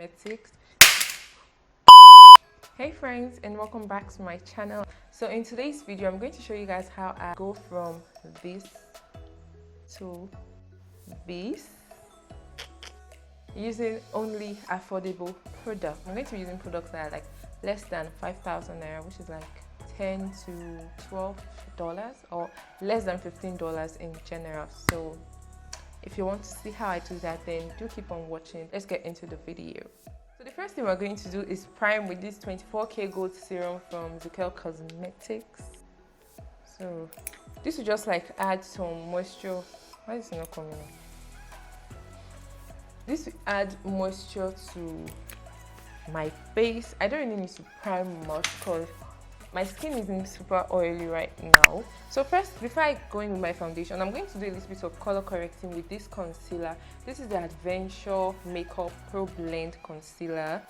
Cosmetics. Hey friends, and welcome back to my channel. So in today's video I'm going to show you guys how I go from this to this using only affordable products. I'm going to be using products that are like less than 5,000 naira, which is like $10 to $12, or less than $15 in general. So if you want to see how I do that, then do keep on watching. Let's get into the video. So the first thing we're going to do is prime with this 24K gold serum from Zikel Cosmetics. So this will just like add some moisture. Why is it not coming in? This will add moisture to my face. I don't really need to prime much because my skin isn't super oily right now. So first, before I go in with my foundation, I'm going to do a little bit of color correcting with this concealer. This is the Adventure Makeup Pro Blend Concealer.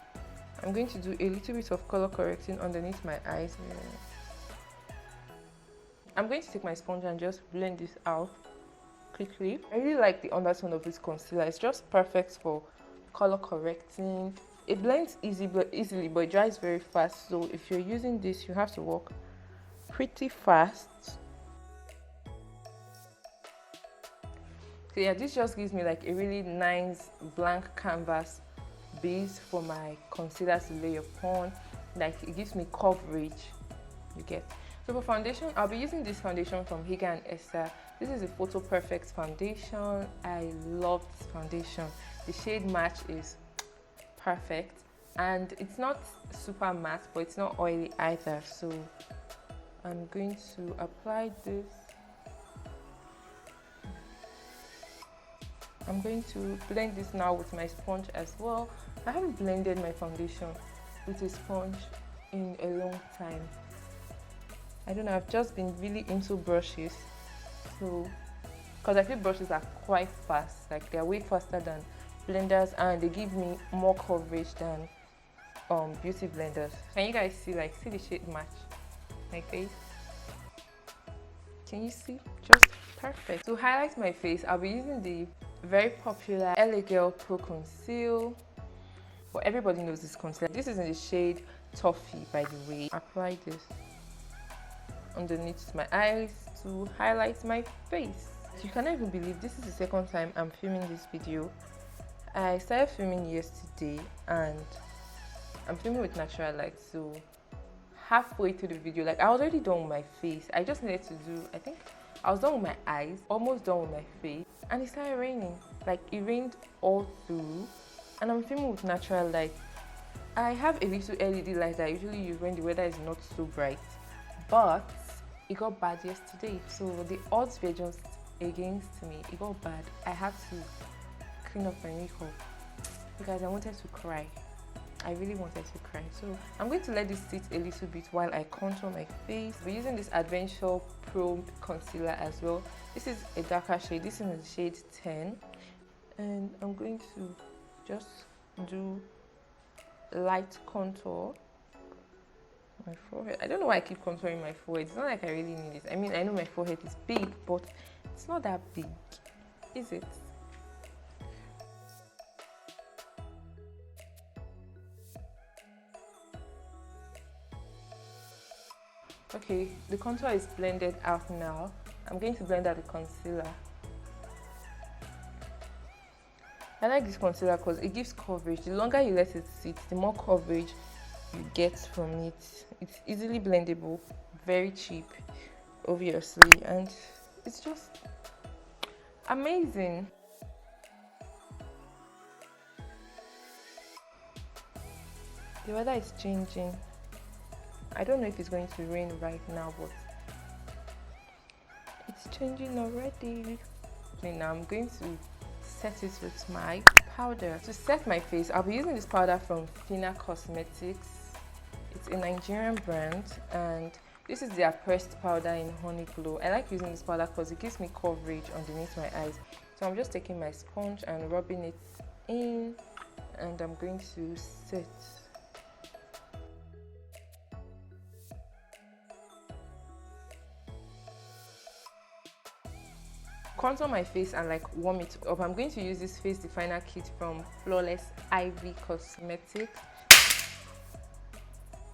I'm going to do a little bit of color correcting underneath my eyes. I'm going to take my sponge and just blend this out quickly. I really like the undertone of this concealer. It's just perfect for color correcting. It blends easily, but it dries very fast. So if you're using this, you have to work pretty fast. So yeah, this just gives me like a really nice blank canvas base for my concealer to lay upon. Like it gives me coverage, you get. So for foundation, I'll be using this foundation from Hegai&Esther. This is a Photo Perfect foundation. I love this foundation. The shade match is perfect, and it's not super matte, but it's not oily either. So I'm going to apply this. I'm going to blend this now with my sponge as well. I haven't blended my foundation with a sponge in a long time. I don't know, I've just been really into brushes. So because I feel brushes are quite fast, like they're way faster than blenders, and they give me more coverage than beauty blenders. Can you guys see the shade match my face? Can you see? Just perfect. To highlight my face, I'll be using the very popular LA Girl Pro Conceal. But everybody knows this concealer. This is in the shade Toffee, by the way. Apply this underneath my eyes to highlight my face. You cannot even believe this is the second time I'm filming this video. I started filming yesterday and I'm filming with natural light, so halfway through the video, like I was already done with my face. I just needed to do, I think I was done with my eyes, almost done with my face, and it started raining. Like it rained all through, and I'm filming with natural light. I have a little LED light that I usually use when the weather is not so bright, but it got bad yesterday, so the odds were just against me. It got bad. I had to clean up my makeup. You guys, I wanted to cry. I really wanted to cry. So I'm going to let this sit a little bit while I contour my face. We're using this Adventure Pro Concealer as well. This is a darker shade. This is in the shade 10. And I'm going to just do light contour my forehead. I don't know why I keep contouring my forehead. It's not like I really need it. I mean, I know my forehead is big, but it's not that big, is it? Okay, the contour is blended out now. I'm going to blend out the concealer. I like this concealer because it gives coverage. The longer you let it sit, the more coverage you get from it. It's easily blendable, very cheap, obviously, and it's just amazing. The weather is changing. I don't know if it's going to rain right now, but it's changing already. Okay, now I'm going to set it with my powder. To set my face, I'll be using this powder from Fina Cosmetics. It's a Nigerian brand, and this is their pressed powder in Honey Glow. I like using this powder because it gives me coverage underneath my eyes. So I'm just taking my sponge and rubbing it in, and I'm going to set. contour my face and like warm it up, I'm going to use this face definer kit from Flawless Ivy Cosmetics.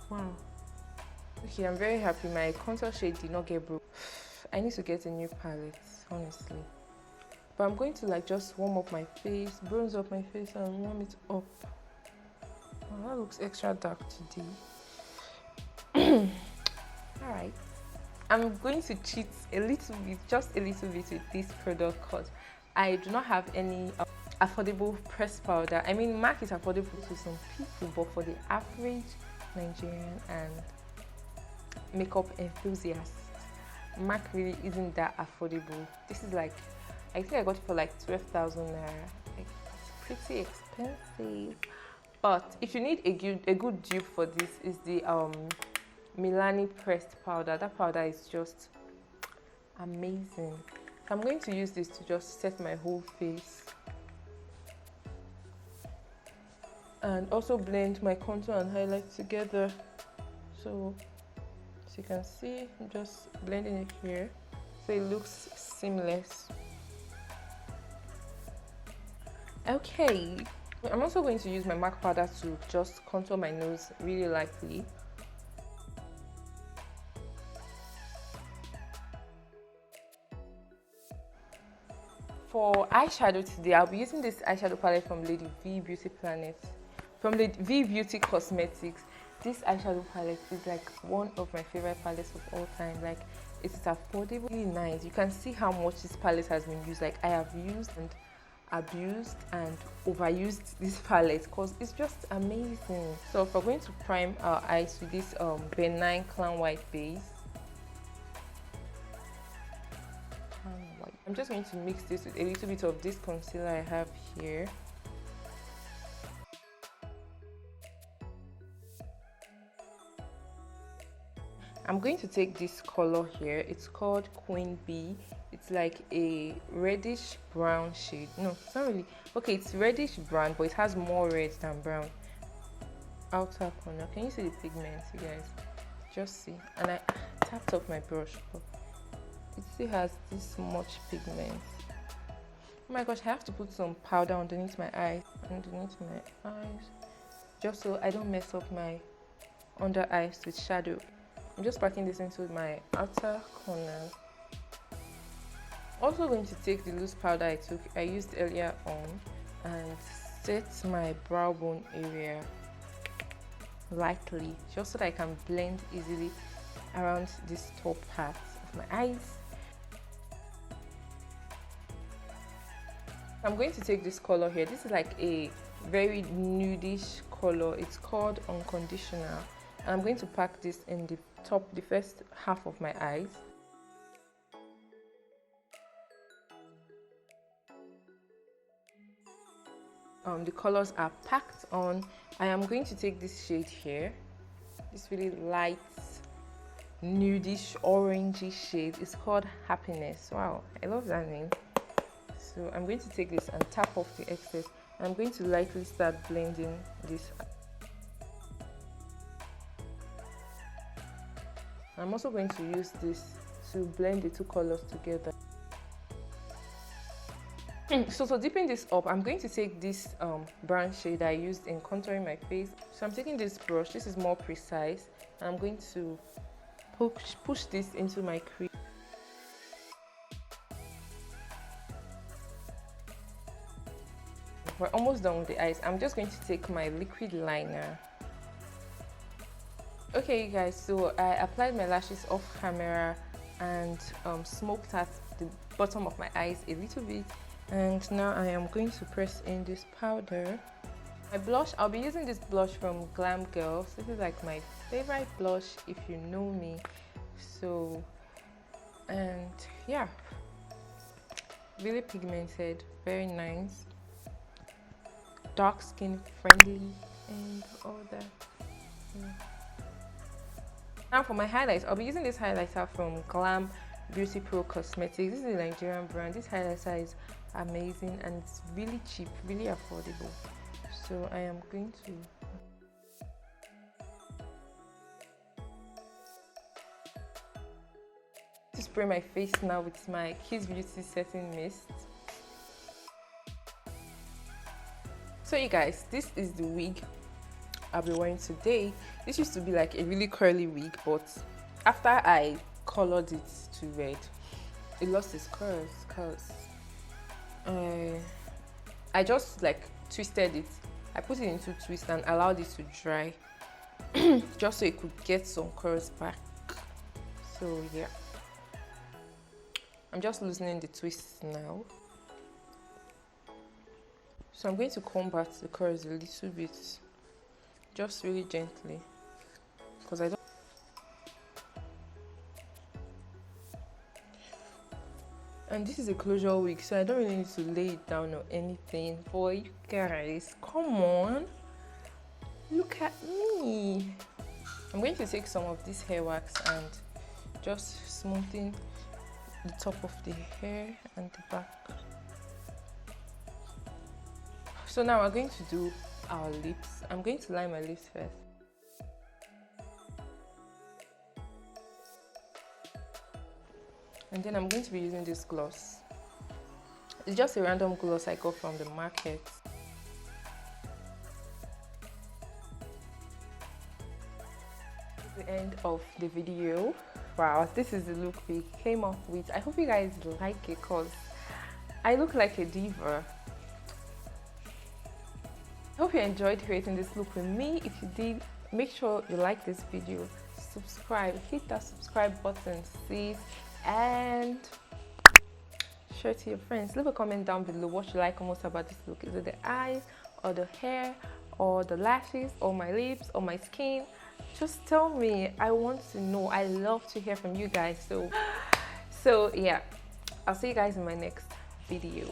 Wow. Okay, I'm very happy my contour shade did not get broke. I need to get a new palette, honestly. But I'm going to like just warm up my face, bronze up my face and warm it up. Oh, that looks extra dark today. Alright. I'm going to cheat a little bit, just a little bit with this product because I do not have any affordable pressed powder. I mean, MAC is affordable to some people, but for the average Nigerian and makeup enthusiast, MAC really isn't that affordable. This is like, I think I got it for like 12,000 naira. Like, it's pretty expensive. But if you need a good dupe for this, is the Milani pressed powder. That powder is just amazing. So I'm going to use this to just set my whole face and also blend my contour and highlight together. So as you can see, I'm just blending it here so it looks seamless. Okay, I'm also going to use my MAC powder to just contour my nose really lightly. For eyeshadow today, I'll be using this eyeshadow palette from Lady V Beauty Planet, from Lady V Beauty Cosmetics. This eyeshadow palette is like one of my favorite palettes of all time. Like, it is affordable, really nice. You can see how much this palette has been used. Like, I have used and abused and overused this palette because it's just amazing. So if we're going to prime our eyes with this benign clown white base, I'm just going to mix this with a little bit of this concealer I have here. I'm going to take this color here. It's called Queen Bee. It's like a reddish brown shade. No, it's not really. Okay, it's reddish brown, but it has more red than brown. Outer corner. Can you see the pigments, you guys? Just see. And I tapped up my brush, but it still has this much pigment. Oh my gosh, I have to put some powder underneath my eyes, just so I don't mess up my under eyes with shadow. I'm just packing this into my outer corner. Also going to take the loose powder I used earlier on and set my brow bone area lightly, just so that I can blend easily around this top part of my eyes. I'm going to take this color here. This is like a very nudish color. It's called Unconditional. And I'm going to pack this in the first half of my eyes. The colors are packed on. I am going to take this shade here. This really light, nudish, orangey shade. It's called Happiness. Wow, I love that name. So I'm going to take this and tap off the excess. I'm going to lightly start blending this. I'm also going to use this to blend the two colors together. So to deepen this up, I'm going to take this brown shade I used in contouring my face. So I'm taking this brush. This is more precise. And I'm going to push this into my crease. We're almost done with the eyes. I'm just going to take my liquid liner. Okay, you guys, so I applied my lashes off camera and smoked at the bottom of my eyes a little bit. And now I am going to press in this powder. My blush, I'll be using this blush from Glamgals. This is like my favorite blush if you know me. So, and yeah, really pigmented, very nice, dark skin friendly and all that. Yeah. Now for my highlights, I'll be using this highlighter from Glam Beauty Pro Cosmetics. This is a Nigerian brand. This highlighter is amazing and it's really cheap, really affordable. So I am going to spray my face now with my Kiss Beauty setting mist. So you guys, this is the wig I'll be wearing today. This used to be like a really curly wig, but after I colored it to red, it lost its curls because I just like twisted it. I put it into twist and allowed it to dry just so it could get some curls back. So yeah, I'm just loosening the twists now. So I'm going to comb back the curls a little bit, just really gently, because I don't. And this is a closure wig, so I don't really need to lay it down or anything. For you guys, come on, look at me. I'm going to take some of this hair wax and just smoothing the top of the hair and the back. So now we're going to do our lips. I'm going to line my lips first. And then I'm going to be using this gloss. It's just a random gloss I got from the market. The end of the video. Wow, this is the look we came up with. I hope you guys like it because I look like a diva. I hope you enjoyed creating this look with me. If you did, make sure you like this video, subscribe, hit that subscribe button, sis, and share it to your friends. Leave a comment down below what you like most about this look. Is it the eyes or the hair or the lashes or my lips or my skin? Just tell me. I want to know. I love to hear from you guys. So yeah, I'll see you guys in my next video.